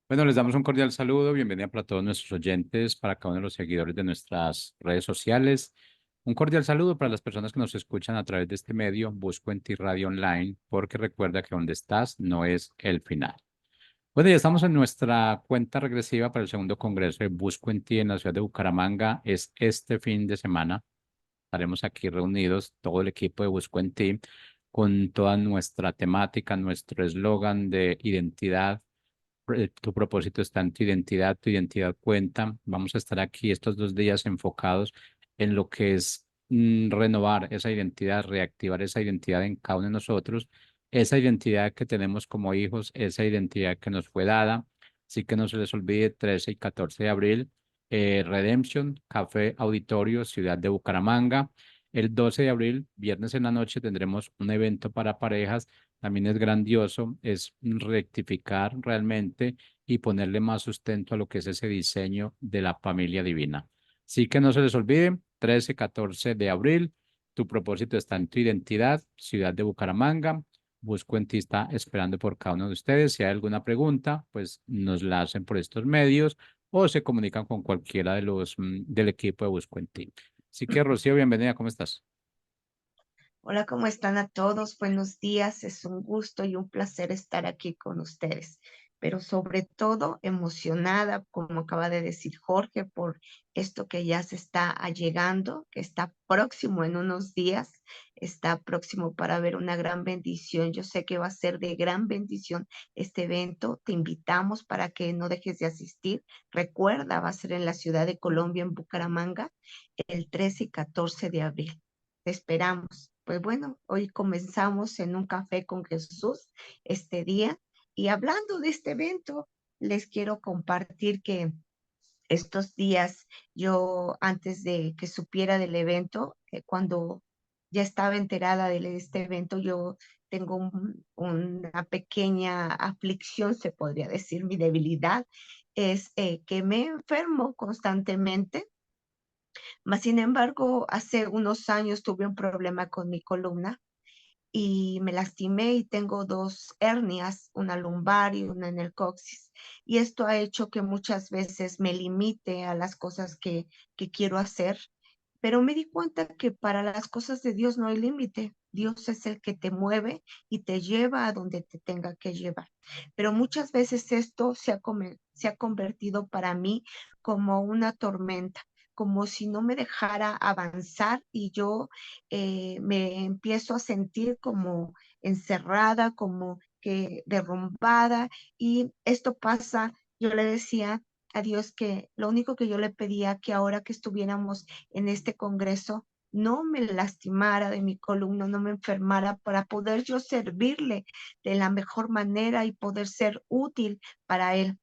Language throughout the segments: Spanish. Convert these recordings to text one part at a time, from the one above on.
Bueno, les damos un cordial saludo, bienvenida para todos nuestros oyentes, para cada uno de los seguidores de nuestras redes sociales. Un cordial saludo para las personas que nos escuchan a través de este medio, Busco en Ti Radio Online, porque recuerda que donde estás no es el final. Bueno, ya estamos en nuestra cuenta regresiva para el segundo congreso de Busco en Ti en la ciudad de Bucaramanga. Es este fin de semana. Estaremos aquí reunidos, todo el equipo de Busco en Ti, con toda nuestra temática, nuestro eslogan de identidad. Tu propósito está en tu identidad cuenta. Vamos a estar aquí estos 2 días enfocados en lo que es renovar esa identidad, reactivar esa identidad en cada uno de nosotros, esa identidad que tenemos como hijos, esa identidad que nos fue dada. Así que no se les olvide, 13 y 14 de abril, Redemption, Café Auditorio, Ciudad de Bucaramanga. El 12 de abril, viernes en la noche, tendremos un evento para parejas. También es grandioso, es rectificar realmente y ponerle más sustento a lo que es ese diseño de la familia divina. Así que no se les olvide, 13, 14 de abril, tu propósito está en tu identidad, ciudad de Bucaramanga. Busco en ti, está esperando por cada uno de ustedes. Si hay alguna pregunta, pues nos la hacen por estos medios o se comunican con cualquiera de los del equipo de Busco en ti. Así que, Rocío, bienvenida, ¿cómo estás? Hola, ¿cómo están a todos? Buenos días. Es un gusto y un placer estar aquí con ustedes, pero sobre todo emocionada, como acaba de decir Jorge, por esto que ya se está allegando, que está próximo en unos días, está próximo para ver una gran bendición. Yo sé que va a ser de gran bendición este evento. Te invitamos para que no dejes de asistir. Recuerda, va a ser en la ciudad de Colombia, en Bucaramanga, el 13 y 14 de abril. Te esperamos. Pues bueno, hoy comenzamos en un café con Jesús este día y hablando de este evento, les quiero compartir que estos días yo antes de que supiera del evento, cuando ya estaba enterada de este evento, yo tengo una pequeña aflicción, se podría decir, mi debilidad es que me enfermo constantemente. Mas, sin embargo, hace unos años tuve un problema con mi columna y me lastimé y tengo dos hernias, una lumbar y una en el coxis. Y esto ha hecho que muchas veces me limite a las cosas que quiero hacer, pero me di cuenta que para las cosas de Dios no hay límite. Dios es el que te mueve y te lleva a donde te tenga que llevar. Pero muchas veces esto se ha convertido para mí como una tormenta, como si no me dejara avanzar y yo me empiezo a sentir como encerrada, como que derrumbada. Y esto pasa, yo le decía a Dios que lo único que yo le pedía que ahora que estuviéramos en este congreso, no me lastimara de mi columna, no me enfermara para poder yo servirle de la mejor manera y poder ser útil para él.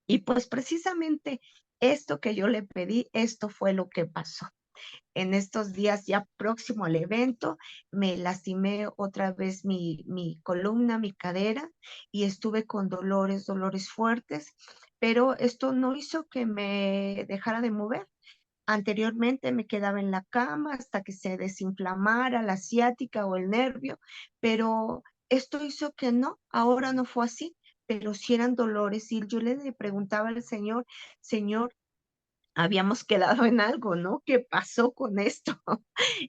Y pues precisamente esto que yo le pedí, esto fue lo que pasó. En estos días ya próximo al evento, me lastimé otra vez mi columna, mi cadera, y estuve con dolores fuertes, pero esto no hizo que me dejara de mover. Anteriormente me quedaba en la cama hasta que se desinflamara la ciática o el nervio, pero esto hizo que no, ahora no fue así, pero sí eran dolores. Y yo le preguntaba al Señor, Señor, habíamos quedado en algo, ¿no? ¿Qué pasó con esto?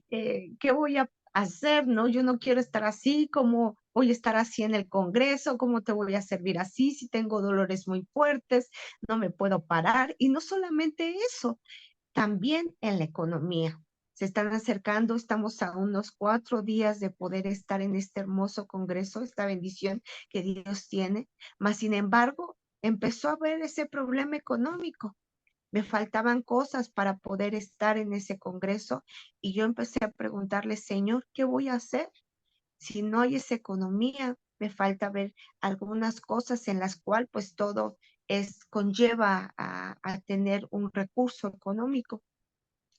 ¿Qué voy a hacer? ¿No? Yo no quiero estar así, ¿cómo voy a estar así en el Congreso? ¿Cómo te voy a servir así si tengo dolores muy fuertes? No me puedo parar. Y no solamente eso, también en la economía. Se están acercando, estamos a unos 4 días de poder estar en este hermoso congreso, esta bendición que Dios tiene, mas sin embargo, empezó a haber ese problema económico. Me faltaban cosas para poder estar en ese congreso y yo empecé a preguntarle, Señor, ¿qué voy a hacer? Si no hay esa economía, me falta ver algunas cosas en las cuales pues todo conlleva a tener un recurso económico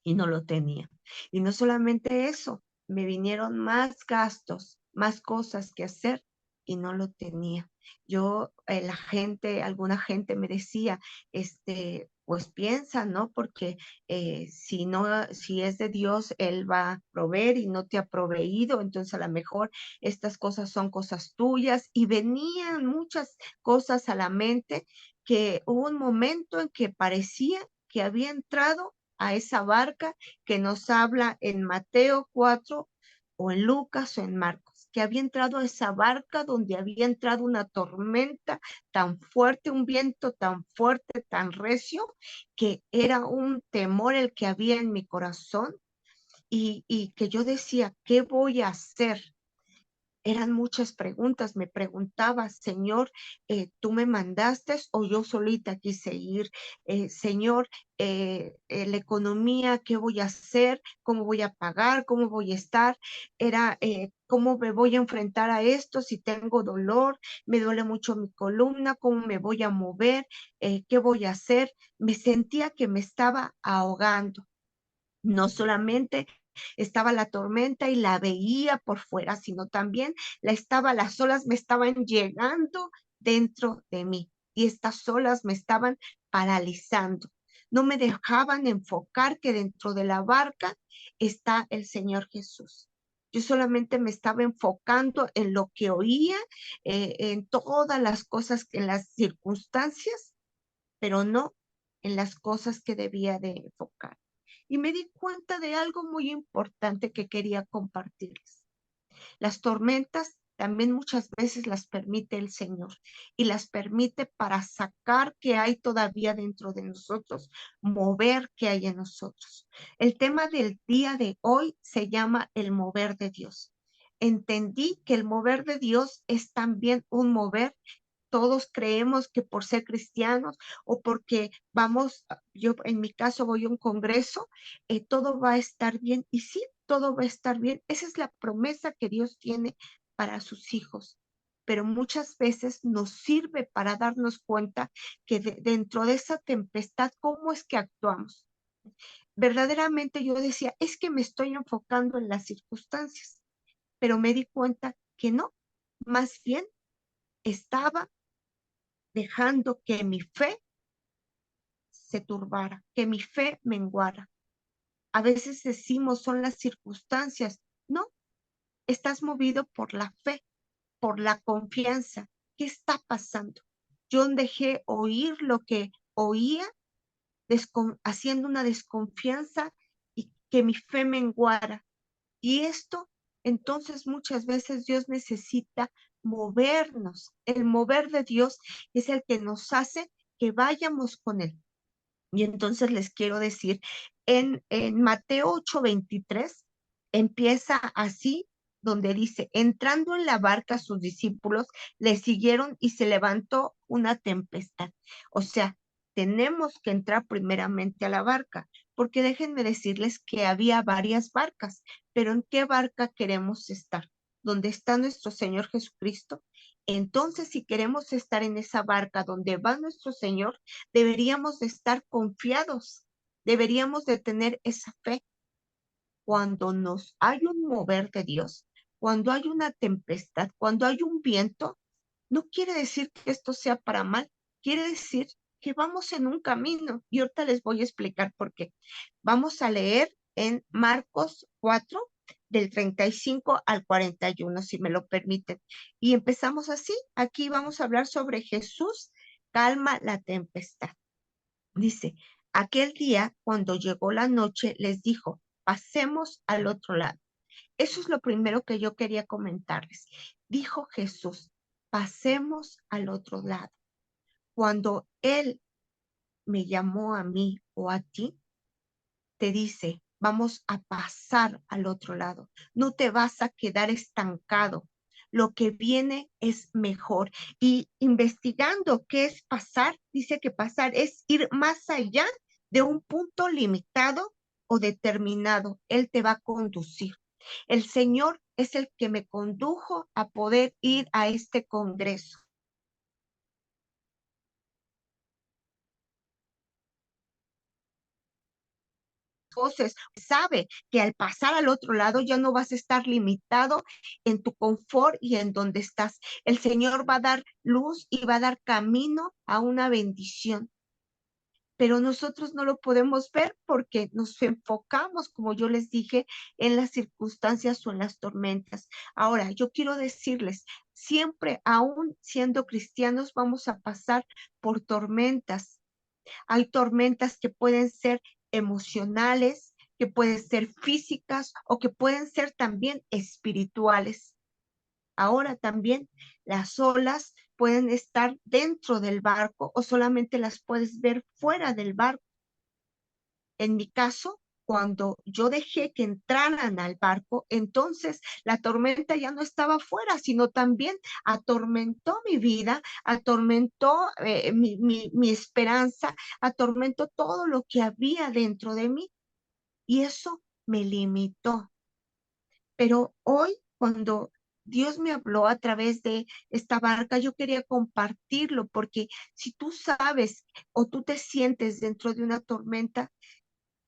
y no lo tenía. Y no solamente eso, me vinieron más gastos, más cosas que hacer y no lo tenía. Yo, alguna gente me decía, pues piensa, ¿no? Porque si no, si es de Dios, Él va a proveer y no te ha proveído, entonces a lo mejor estas cosas son cosas tuyas y venían muchas cosas a la mente que hubo un momento en que parecía que había entrado a esa barca que nos habla en Mateo 4 o en Lucas o en Marcos, que había entrado a esa barca donde había entrado una tormenta tan fuerte, un viento tan fuerte, tan recio, que era un temor el que había en mi corazón y que yo decía, ¿qué voy a hacer? Eran muchas preguntas. Me preguntaba, Señor, ¿tú me mandaste o yo solita quise ir? Señor, la economía, ¿qué voy a hacer? ¿Cómo voy a pagar? ¿Cómo voy a estar? Era, ¿cómo me voy a enfrentar a esto si tengo dolor? Me duele mucho mi columna, ¿cómo me voy a mover? ¿Qué voy a hacer? Me sentía que me estaba ahogando. No solamente estaba la tormenta y la veía por fuera, sino también las olas me estaban llegando dentro de mí y estas olas me estaban paralizando. No me dejaban enfocar que dentro de la barca está el Señor Jesús. Yo solamente me estaba enfocando en lo que oía, en todas las cosas, en las circunstancias, pero no en las cosas que debía de enfocar. Y me di cuenta de algo muy importante que quería compartirles. Las tormentas también muchas veces las permite el Señor y las permite para sacar que hay todavía dentro de nosotros, mover que hay en nosotros. El tema del día de hoy se llama el mover de Dios. Entendí que el mover de Dios es también un mover. Todos creemos que por ser cristianos o porque vamos, yo en mi caso voy a un congreso, todo va a estar bien. Y sí, todo va a estar bien. Esa es la promesa que Dios tiene para sus hijos. Pero muchas veces nos sirve para darnos cuenta que dentro de esa tempestad, ¿cómo es que actuamos? Verdaderamente yo decía, es que me estoy enfocando en las circunstancias, pero me di cuenta que no, más bien estaba dejando que mi fe se turbara, que mi fe menguara. A veces decimos son las circunstancias. No, estás movido por la fe, por la confianza. ¿Qué está pasando? Yo dejé oír lo que oía, haciendo una desconfianza y que mi fe menguara. Y esto, entonces muchas veces Dios necesita movernos. El mover de Dios es el que nos hace que vayamos con Él. Y entonces les quiero decir, en Mateo 8:23 empieza así, donde dice, entrando en la barca sus discípulos le siguieron y se levantó una tempestad. O sea, tenemos que entrar primeramente a la barca, porque déjenme decirles que había varias barcas, pero ¿en qué barca queremos estar? ¿Dónde está nuestro Señor Jesucristo? Entonces, si queremos estar en esa barca donde va nuestro Señor, deberíamos de estar confiados, deberíamos de tener esa fe. Cuando nos hay un mover de Dios, cuando hay una tempestad, cuando hay un viento, no quiere decir que esto sea para mal, quiere decir que vamos en un camino. Y ahorita les voy a explicar por qué. Vamos a leer en Marcos 4, del 35 al 41, si me lo permiten. Y empezamos así. Aquí vamos a hablar sobre Jesús calma la tempestad. Dice, aquel día, cuando llegó la noche, les dijo, pasemos al otro lado. Eso es lo primero que yo quería comentarles. Dijo Jesús, pasemos al otro lado. Cuando Él me llamó a mí o a ti, te dice, vamos a pasar al otro lado. No te vas a quedar estancado. Lo que viene es mejor. Y investigando qué es pasar, dice que pasar es ir más allá de un punto limitado o determinado. Él te va a conducir. El Señor es el que me condujo a poder ir a este congreso. Entonces, sabe que al pasar al otro lado ya no vas a estar limitado en tu confort y en donde estás. El Señor va a dar luz y va a dar camino a una bendición. pero nosotros no lo podemos ver porque nos enfocamos, como yo les dije, en las circunstancias o en las tormentas. Ahora, yo quiero decirles, siempre, aún siendo cristianos, vamos a pasar por tormentas. Hay tormentas que pueden ser emocionales, que pueden ser físicas o que pueden ser también espirituales. Ahora también las olas pueden estar dentro del barco o solamente las puedes ver fuera del barco. En mi caso, cuando yo dejé que entraran al barco, entonces la tormenta ya no estaba fuera, sino también atormentó mi vida, atormentó mi esperanza, atormentó todo lo que había dentro de mí y eso me limitó. Pero hoy, cuando Dios me habló a través de esta barca, yo quería compartirlo porque si tú sabes o tú te sientes dentro de una tormenta,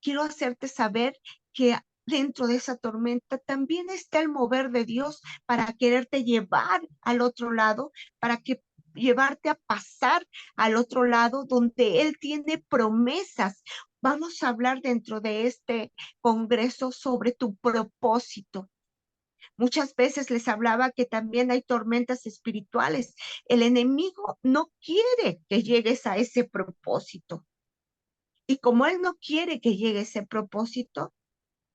quiero hacerte saber que dentro de esa tormenta también está el mover de Dios para quererte llevar al otro lado, para que llevarte a pasar al otro lado donde Él tiene promesas. Vamos a hablar dentro de este congreso sobre tu propósito. Muchas veces les hablaba que también hay tormentas espirituales. El enemigo no quiere que llegues a ese propósito. Y como él no quiere que llegue a ese propósito,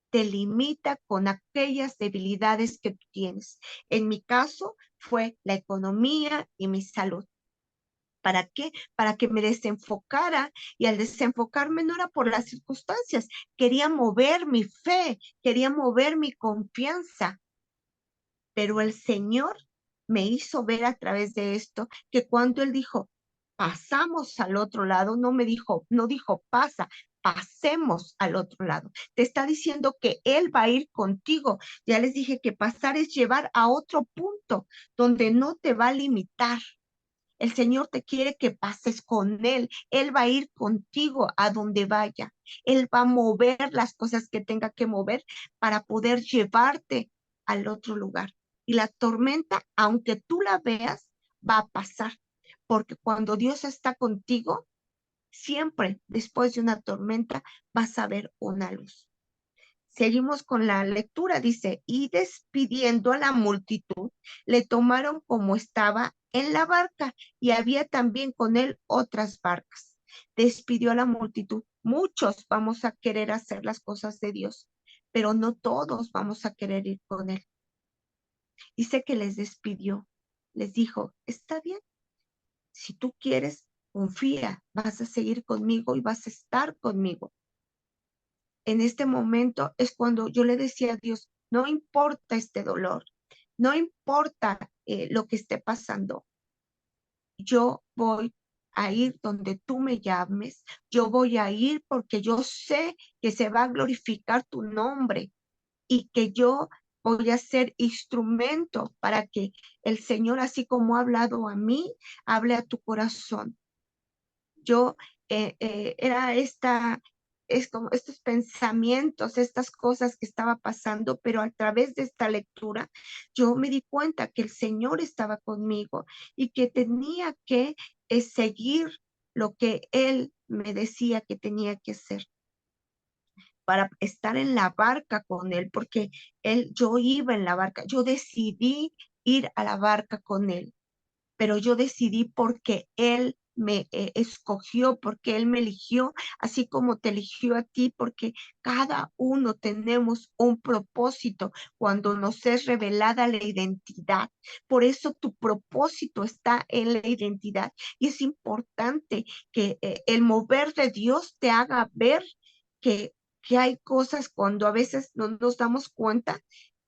te limita con aquellas debilidades que tú tienes. En mi caso fue la economía y mi salud. ¿Para qué? Para que me desenfocara y al desenfocarme no era por las circunstancias, quería mover mi fe, quería mover mi confianza, pero el Señor me hizo ver a través de esto que cuando Él dijo, pasamos al otro lado, no me dijo, no dijo pasa, pasemos al otro lado. Te está diciendo que Él va a ir contigo. Ya les dije que pasar es llevar a otro punto donde no te va a limitar. El Señor te quiere que pases con Él. Él va a ir contigo a donde vaya. Él va a mover las cosas que tenga que mover para poder llevarte al otro lugar. Y la tormenta, aunque tú la veas, va a pasar. Porque cuando Dios está contigo, siempre después de una tormenta vas a ver una luz. Seguimos con la lectura, dice, y despidiendo a la multitud, le tomaron como estaba en la barca y había también con él otras barcas. Despidió a la multitud. Muchos vamos a querer hacer las cosas de Dios, pero no todos vamos a querer ir con él. Dice que les despidió, les dijo, está bien, si tú quieres, confía, vas a seguir conmigo y vas a estar conmigo. En este momento es cuando yo le decía a Dios, no importa este dolor, no importa lo que esté pasando, yo voy a ir donde tú me llames, yo voy a ir porque yo sé que se va a glorificar tu nombre y que yo voy a ser instrumento para que el Señor, así como ha hablado a mí, hable a tu corazón. Yo era es como estos pensamientos, estas cosas que estaba pasando, pero a través de esta lectura yo me di cuenta que el Señor estaba conmigo y que tenía que seguir lo que Él me decía que tenía que hacer para estar en la barca con Él, porque yo iba en la barca, yo decidí ir a la barca con Él, pero yo decidí porque Él me escogió, porque Él me eligió, así como te eligió a ti, porque cada uno tenemos un propósito cuando nos es revelada la identidad. Por eso tu propósito está en la identidad y es importante que el mover de Dios te haga ver que, que hay cosas cuando a veces no nos damos cuenta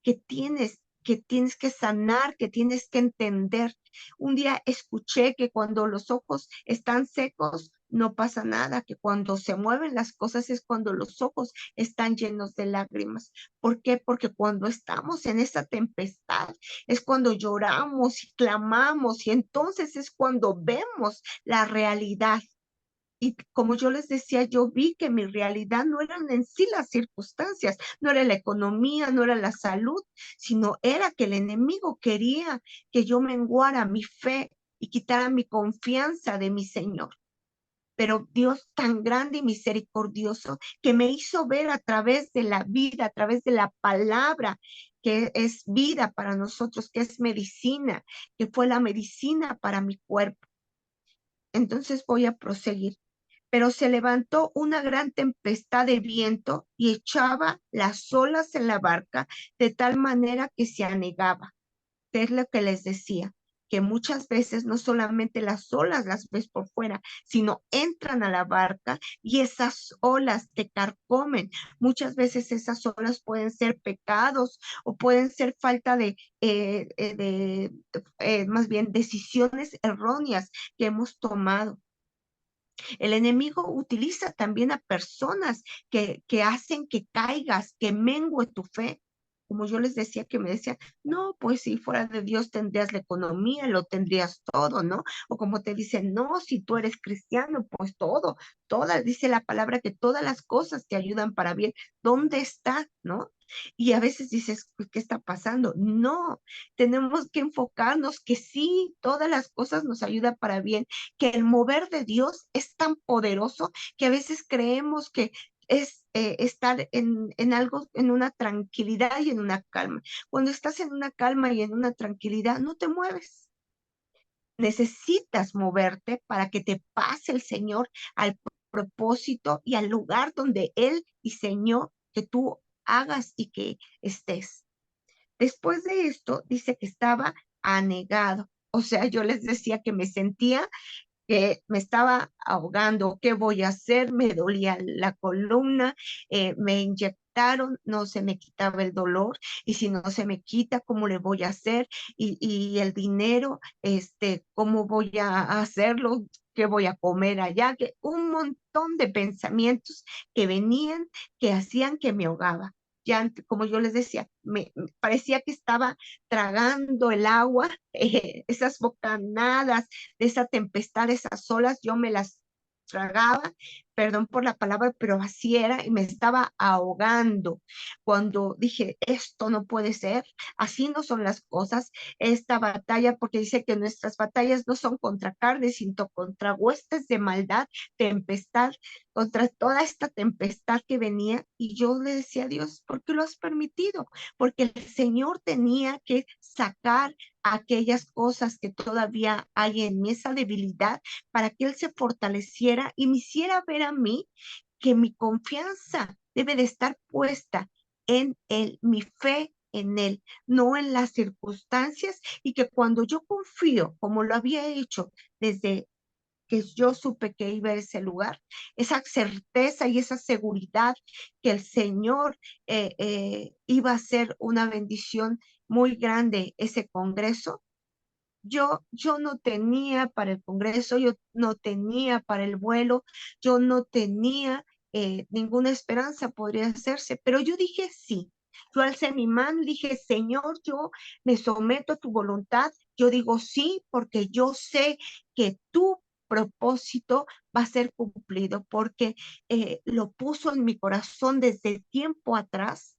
que tienes que sanar, que tienes que entender. Un día escuché que cuando los ojos están secos, no pasa nada, que cuando se mueven las cosas es cuando los ojos están llenos de lágrimas. ¿Por qué? Porque cuando estamos en esa tempestad es cuando lloramos y clamamos y entonces es cuando vemos la realidad. Y como yo les decía, yo vi que mi realidad no eran en sí las circunstancias, no era la economía, no era la salud, sino era que el enemigo quería que yo menguara mi fe y quitara mi confianza de mi Señor. pero Dios tan grande y misericordioso que me hizo ver a través de la vida, a través de la palabra, que es vida para nosotros, que es medicina, que fue la medicina para mi cuerpo. Entonces voy a proseguir. Pero se levantó una gran tempestad de viento y echaba las olas en la barca de tal manera que se anegaba. ¿Qué es lo que les decía? Que muchas veces no solamente las olas las ves por fuera, sino entran a la barca y esas olas te carcomen. Muchas veces esas olas pueden ser pecados o pueden ser falta más bien decisiones erróneas que hemos tomado. El enemigo utiliza también a personas que hacen que caigas, que mengue tu fe. Como yo les decía, que me decían, no, pues si fuera de Dios tendrías la economía, lo tendrías todo, ¿no? O como te dicen, no, si tú eres cristiano, pues todo, todas, dice la palabra que todas las cosas te ayudan para bien. ¿Dónde está, no? Y a veces dices, pues, ¿qué está pasando? No, tenemos que enfocarnos que sí, todas las cosas nos ayudan para bien, que el mover de Dios es tan poderoso que a veces creemos que es estar en algo, en una tranquilidad y en una calma. Cuando estás en una calma y en una tranquilidad, no te mueves. Necesitas moverte para que te pase el Señor al propósito y al lugar donde Él diseñó que tú hagas y que estés. Después de esto, dice que estaba anegado. O sea, yo les decía que me sentía que me estaba ahogando. ¿Qué voy a hacer? Me dolía la columna, me inyectaron, no se me quitaba el dolor, y si no se me quita, ¿cómo le voy a hacer? Y el dinero, ¿cómo voy a hacerlo? ¿Qué voy a comer allá? Que un montón de pensamientos que venían, que hacían que me ahogaba. Ya, como yo les decía, me parecía que estaba tragando el agua, esas bocanadas de esa tempestad, esas olas, yo me las tragaba, perdón por la palabra, pero así era y me estaba ahogando. Cuando dije, esto no puede ser, así no son las cosas, esta batalla, porque dice que nuestras batallas no son contra carne, sino contra huestes de maldad, tempestad, contra toda esta tempestad que venía. Y yo le decía a Dios, ¿por qué lo has permitido? Porque el Señor tenía que sacar aquellas cosas que todavía hay en mí, esa debilidad, para que Él se fortaleciera y me hiciera ver a mí que mi confianza debe de estar puesta en Él, mi fe en Él, no en las circunstancias, y que cuando yo confío, como lo había hecho desde que yo supe que iba a ese lugar, esa certeza y esa seguridad que el Señor iba a ser una bendición muy grande ese congreso. Yo no tenía para el congreso, yo no tenía para el vuelo, yo no tenía ninguna esperanza, podría hacerse, pero yo dije sí. Yo alcé mi mano y dije, Señor, yo me someto a tu voluntad. Yo digo sí, porque yo sé que tu propósito va a ser cumplido, porque lo puso en mi corazón desde tiempo atrás.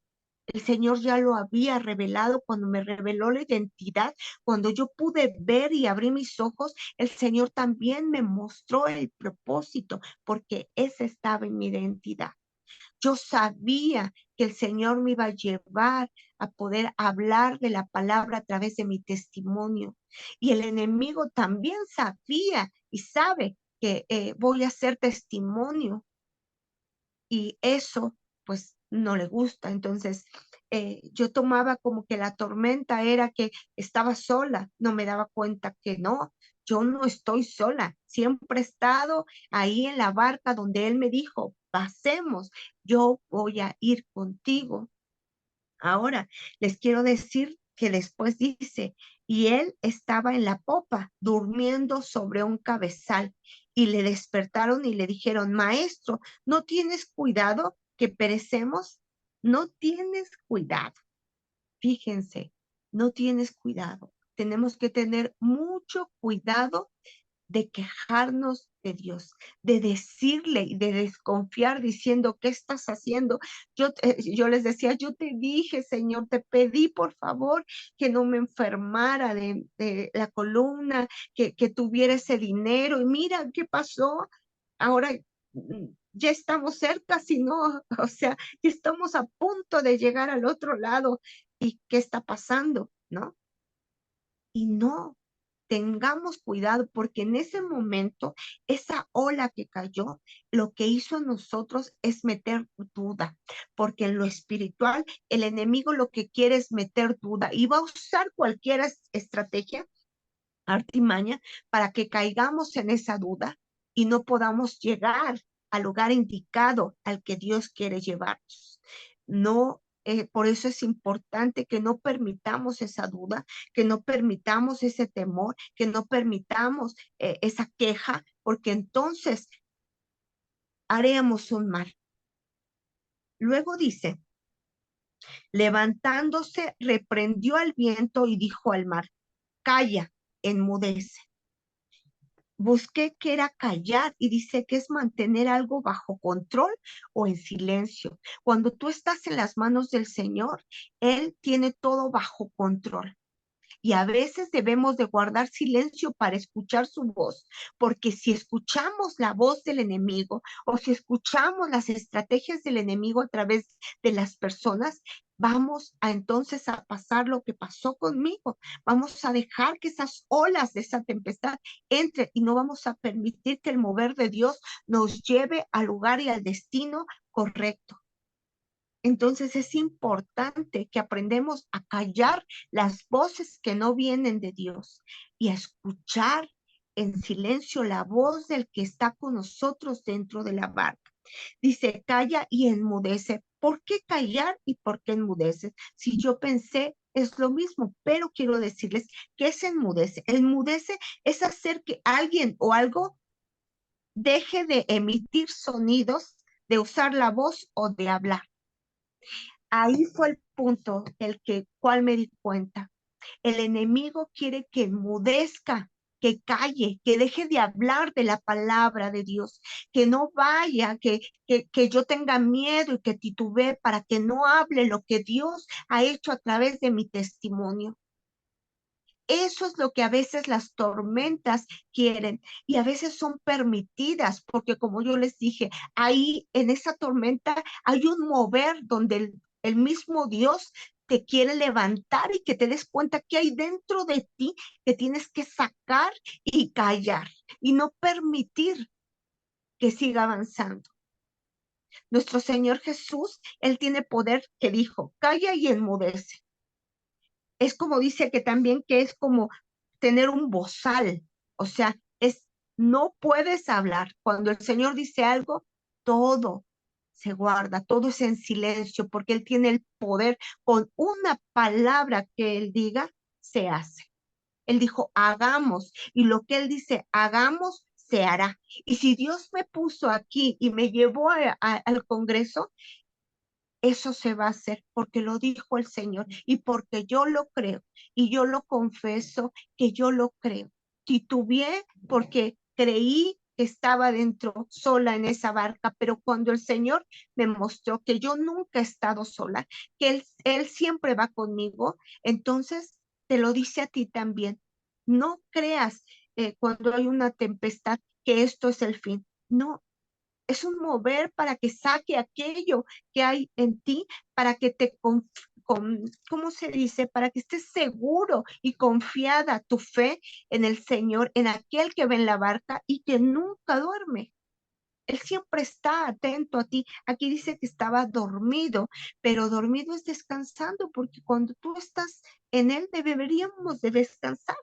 El Señor ya lo había revelado cuando me reveló la identidad. Cuando yo pude ver y abrí mis ojos, el Señor también me mostró el propósito, porque ese estaba en mi identidad. Yo sabía que el Señor me iba a llevar a poder hablar de la palabra a través de mi testimonio. Y el enemigo también sabía y sabe que voy a ser testimonio, y eso pues no le gusta. Entonces yo tomaba como que la tormenta era que estaba sola, no me daba cuenta que no, yo no estoy sola, siempre he estado ahí en la barca donde él me dijo, pasemos, yo voy a ir contigo. Ahora, les quiero decir que después dice, y él estaba en la popa, durmiendo sobre un cabezal, y le despertaron y le dijeron, maestro, ¿no tienes cuidado que perecemos? No tienes cuidado. Fíjense, no tienes cuidado. Tenemos que tener mucho cuidado de quejarnos de Dios, de decirle y de desconfiar diciendo, ¿qué estás haciendo? Yo les decía, yo te dije, Señor, te pedí por favor que no me enfermara de la columna, que tuviera ese dinero, y mira qué pasó. ahora ya estamos cerca, si no, o sea, ya estamos a punto de llegar al otro lado. ¿Y qué está pasando? ¿No? Y no, tengamos cuidado porque en ese momento, esa ola que cayó, lo que hizo a nosotros es meter duda, porque en lo espiritual el enemigo lo que quiere es meter duda y va a usar cualquier estrategia, artimaña, para que caigamos en esa duda y no podamos llegar al lugar indicado al que Dios quiere llevarnos. No, por eso es importante que no permitamos esa duda, que no permitamos ese temor, que no permitamos esa queja, porque entonces haremos un mal. Luego dice, levantándose, reprendió al viento y dijo al mar, calla, enmudece. Busqué qué era callar y dice que es mantener algo bajo control o en silencio. Cuando tú estás en las manos del Señor, Él tiene todo bajo control. Y a veces debemos de guardar silencio para escuchar su voz, porque si escuchamos la voz del enemigo o si escuchamos las estrategias del enemigo a través de las personas, vamos a entonces a pasar lo que pasó conmigo. Vamos a dejar que esas olas de esa tempestad entren y no vamos a permitir que el mover de Dios nos lleve al lugar y al destino correcto. Entonces es importante que aprendamos a callar las voces que no vienen de Dios y a escuchar en silencio la voz del que está con nosotros dentro de la barca. Dice, calla y enmudece. ¿Por qué callar y por qué enmudece? Si yo pensé es lo mismo, pero quiero decirles que es enmudece. Enmudece es hacer que alguien o algo deje de emitir sonidos, de usar la voz o de hablar. Ahí fue el punto cual me di cuenta. El enemigo quiere que enmudezca, que calle, que deje de hablar de la palabra de Dios, que no vaya, que yo tenga miedo y que titubee para que no hable lo que Dios ha hecho a través de mi testimonio. Eso es lo que a veces las tormentas quieren y a veces son permitidas, porque como yo les dije, ahí en esa tormenta hay un mover donde el mismo Dios te quiere levantar y que te des cuenta que hay dentro de ti que tienes que sacar y callar y no permitir que siga avanzando. Nuestro Señor Jesús, Él tiene poder que dijo, calla y enmudece. Es como dice que también que es como tener un bozal, o sea, no puedes hablar. Cuando el Señor dice algo, todo se guarda, todo es en silencio, porque Él tiene el poder, con una palabra que Él diga, se hace. Él dijo, hagamos, y lo que Él dice, hagamos, se hará. Y si Dios me puso aquí y me llevó al Congreso, eso se va a hacer porque lo dijo el Señor y porque yo lo creo y yo lo confieso que yo lo creo. Titubeé porque creí que estaba dentro sola en esa barca, pero cuando el Señor me mostró que yo nunca he estado sola, que Él siempre va conmigo, entonces te lo dice a ti también. No creas cuando hay una tempestad que esto es el fin. No, es un mover para que saque aquello que hay en ti, para que ¿cómo se dice? Para que estés seguro y confiada tu fe en el Señor, en aquel que ve en la barca y que nunca duerme. Él siempre está atento a ti. Aquí dice que estaba dormido, pero dormido es descansando, porque cuando tú estás en Él deberíamos de descansar,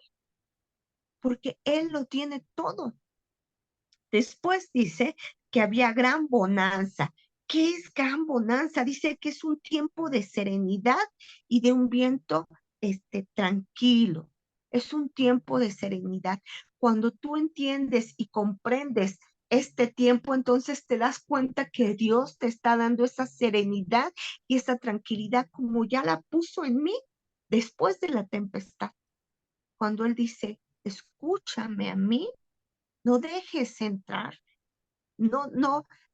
porque Él lo tiene todo. Después dice que había gran bonanza. ¿Qué es gran bonanza? Dice que es un tiempo de serenidad y de un viento tranquilo. Es un tiempo de serenidad. Cuando tú entiendes y comprendes este tiempo, entonces te das cuenta que Dios te está dando esa serenidad y esa tranquilidad como ya la puso en mí después de la tempestad. Cuando Él dice, escúchame a mí, no dejes entrar, no,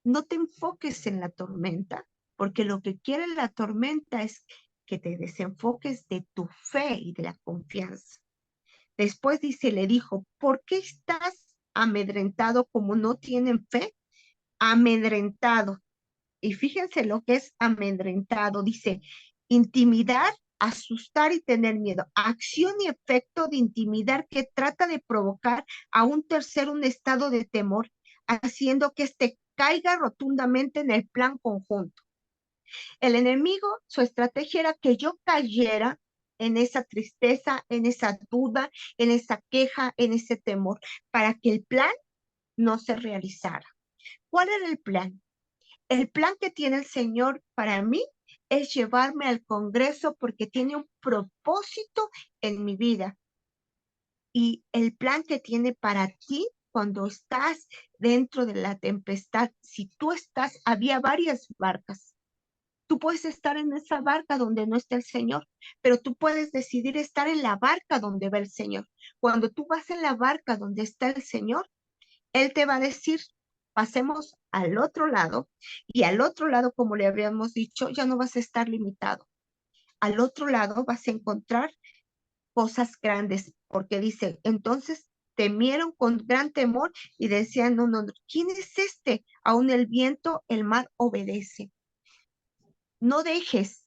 no te enfoques en la tormenta, porque lo que quiere la tormenta es que te desenfoques de tu fe y de la confianza. Después dice, le dijo, ¿por qué estás amedrentado como no tienen fe, amedrentado. Y fíjense lo que es amedrentado. Dice, intimidar, asustar y tener miedo. Acción y efecto de intimidar que trata de provocar a un tercero un estado de temor, haciendo que éste caiga rotundamente en el plan conjunto. El enemigo, su estrategia era que yo cayera en esa tristeza, en esa duda, en esa queja, en ese temor, para que el plan no se realizara. ¿Cuál era el plan? El plan que tiene el Señor para mí es llevarme al Congreso porque tiene un propósito en mi vida. Y el plan que tiene para ti cuando estás dentro de la tempestad, si tú estás, había varias barcas. Tú puedes estar en esa barca donde no está el Señor, pero tú puedes decidir estar en la barca donde va el Señor. Cuando tú vas en la barca donde está el Señor, Él te va a decir, pasemos al otro lado, y al otro lado, como le habíamos dicho, ya no vas a estar limitado. Al otro lado vas a encontrar cosas grandes, porque dice, entonces temieron con gran temor y decían, no, no, no, ¿quién es este? Aún el viento, el mar obedece. No dejes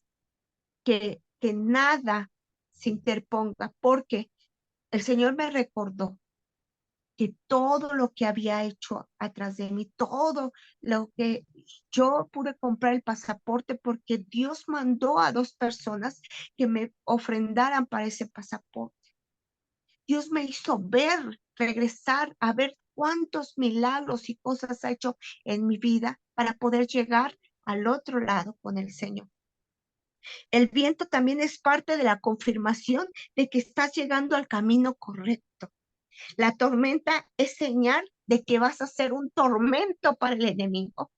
que nada se interponga, porque el Señor me recordó que todo lo que había hecho atrás de mí, todo lo que yo pude comprar el pasaporte porque Dios mandó a 2 personas que me ofrendaran para ese pasaporte. Dios me hizo ver, regresar a ver cuántos milagros y cosas ha hecho en mi vida para poder llegar al otro lado con el Señor. El viento también es parte de la confirmación de que estás llegando al camino correcto. La tormenta es señal de que vas a ser un tormento para el enemigo,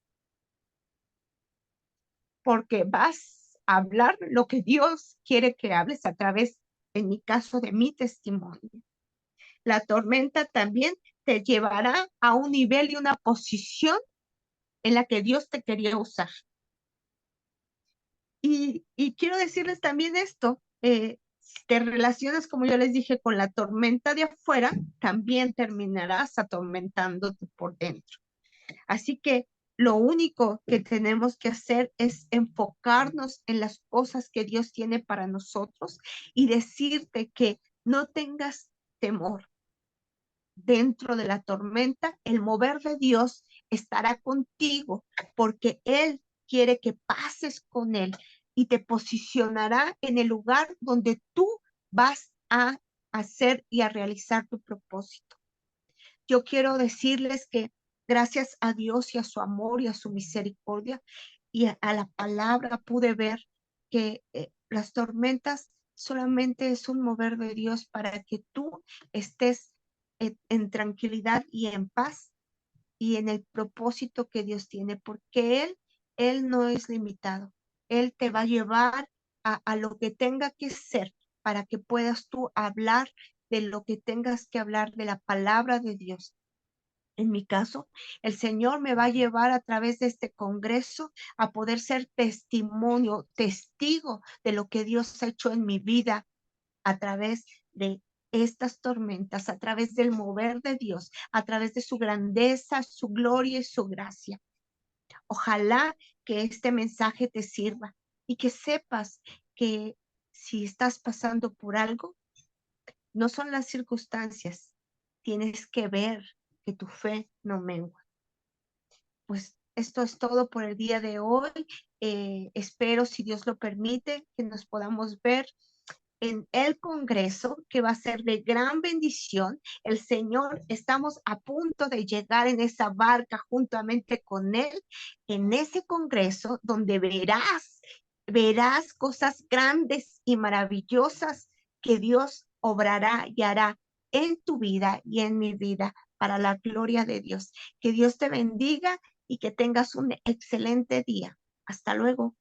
porque vas a hablar lo que Dios quiere que hables a través, en mi caso, de mi testimonio. La tormenta también te llevará a un nivel y una posición en la que Dios te quería usar. Y quiero decirles también esto, si te relacionas, como yo les dije, con la tormenta de afuera, también terminarás atormentándote por dentro. Así que lo único que tenemos que hacer es enfocarnos en las cosas que Dios tiene para nosotros y decirte que no tengas temor. Dentro de la tormenta, el mover de Dios estará contigo porque Él quiere que pases con Él y te posicionará en el lugar donde tú vas a hacer y a realizar tu propósito. Yo quiero decirles que gracias a Dios y a su amor y a su misericordia y a la palabra pude ver que las tormentas solamente es un mover de Dios para que tú estés en tranquilidad y en paz y en el propósito que Dios tiene, porque Él no es limitado. Él te va a llevar a lo que tenga que ser para que puedas tú hablar de lo que tengas que hablar de la palabra de Dios. En mi caso, el Señor me va a llevar a través de este congreso a poder ser testimonio, testigo de lo que Dios ha hecho en mi vida a través de estas tormentas, a través del mover de Dios, a través de su grandeza, su gloria y su gracia. Ojalá que este mensaje te sirva y que sepas que si estás pasando por algo, no son las circunstancias, tienes que ver que tu fe no mengua. Pues esto es todo por el día de hoy. Espero, si Dios lo permite, que nos podamos ver en el Congreso, que va a ser de gran bendición. El Señor, estamos a punto de llegar en esa barca juntamente con Él, en ese Congreso donde verás cosas grandes y maravillosas que Dios obrará y hará en tu vida y en mi vida para la gloria de Dios. Que Dios te bendiga y que tengas un excelente día. Hasta luego.